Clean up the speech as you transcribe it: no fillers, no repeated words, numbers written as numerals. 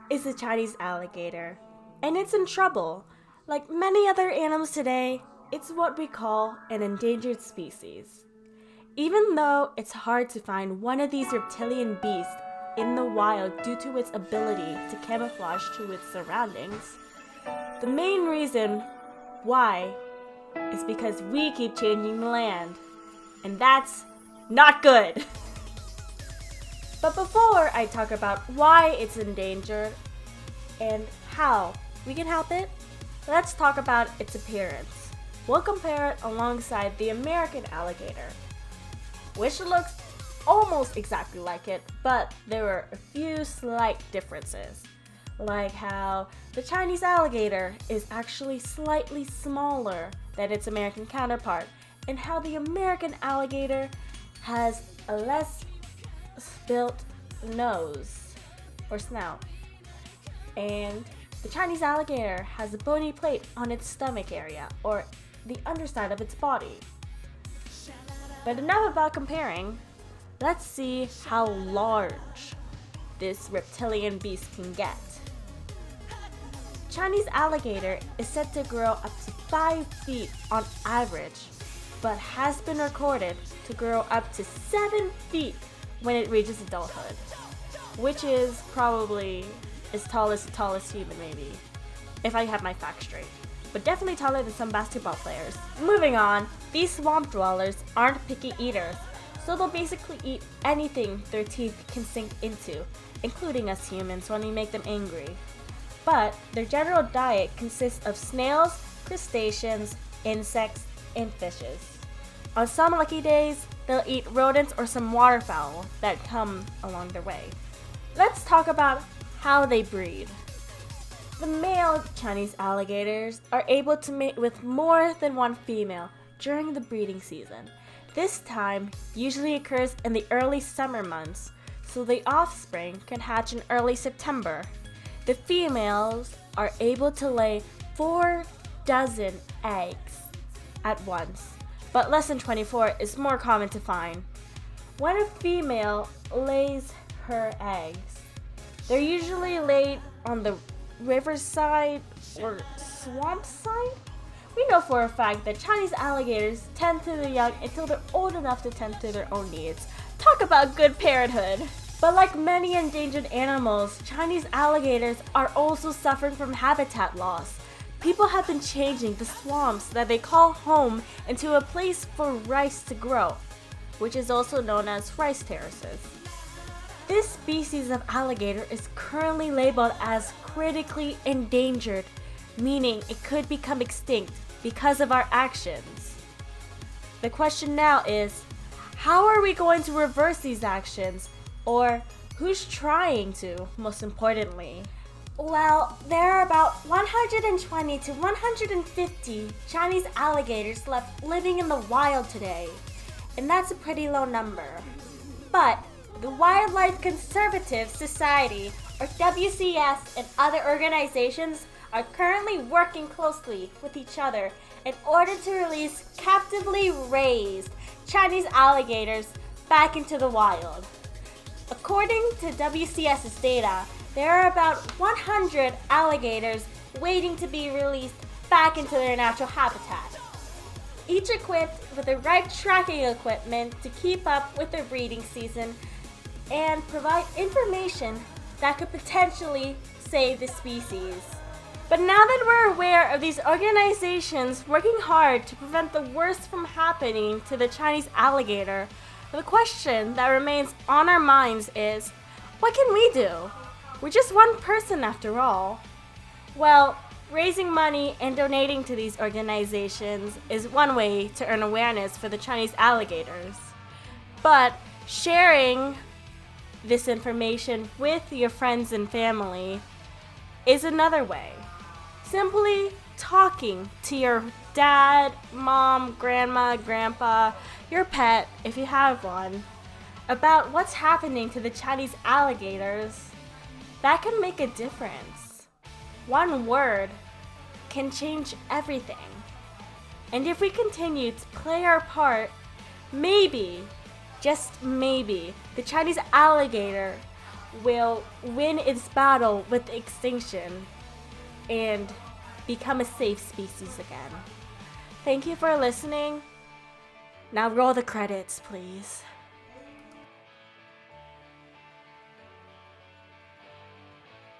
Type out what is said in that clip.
is the Chinese alligator, and it's in trouble. Like many other animals today, it's what we call an endangered species. Even though it's hard to find one of these reptilian beasts in the wild due to its ability to camouflage to its surroundings, the main reason why is because we keep changing the land, and that's not good. But before I talk about why it's endangered and how we can help it, let's talk about its appearance. We'll compare it alongside the American alligator, which looks almost exactly like it, but there are a few slight differences, like how the Chinese alligator is actually slightly smaller than its American counterpart, and how the American alligator has a less built nose or snout, and the Chinese alligator has a bony plate on its stomach area or the underside of its body. But enough about comparing. Let's see how large this reptilian beast can get. Chinese alligator is said to grow up to 5 feet on average, but has been recorded to grow up to 7 feet when it reaches adulthood, which is probably as tall as the tallest human, maybe, if I have my facts straight, but definitely taller than some basketball players. Moving on, these swamp dwellers aren't picky eaters, so they'll basically eat anything their teeth can sink into, including us humans when we make them angry. But their general diet consists of snails, crustaceans, insects, and fishes. On some lucky days, they'll eat rodents or some waterfowl that come along their way. Let's talk about how they breed. The male Chinese alligators are able to mate with more than one female during the breeding season. This time usually occurs in the early summer months, so the offspring can hatch in early September. The females are able to lay 4 dozen eggs at once, but less than 24 is more common to find. When a female lays her eggs, they're usually laid on the riverside or swamp side. We know for a fact that Chinese alligators tend to the young until they're old enough to tend to their own needs. Talk about good parenthood! But like many endangered animals, Chinese alligators are also suffering from habitat loss. People have been changing the swamps that they call home into a place for rice to grow, which is also known as rice terraces. This species of alligator is currently labeled as critically endangered, meaning it could become extinct because of our actions. The question now is, how are we going to reverse these actions? Or who's trying to, most importantly? Well, there are about 120 to 150 Chinese alligators left living in the wild today, and that's a pretty low number. But the Wildlife Conservative Society, or WCS, and other organizations are currently working closely with each other in order to release captively raised Chinese alligators back into the wild. According to WCS's data, there are about 100 alligators waiting to be released back into their natural habitat, each equipped with the right tracking equipment to keep up with their breeding season and provide information that could potentially save the species. But now that we're aware of these organizations working hard to prevent the worst from happening to the Chinese alligator, the question that remains on our minds is, what can we do? We're just one person after all. Well, raising money and donating to these organizations is one way to earn awareness for the Chinese alligators. But sharing this information with your friends and family is another way. Simply talking to your dad, mom, grandma, grandpa, your pet, if you have one, about what's happening to the Chinese alligators, that can make a difference. One word can change everything. And if we continue to play our part, maybe, just maybe, the Chinese alligator will win its battle with extinction and become a safe species again. Thank you for listening. Now roll the credits, please.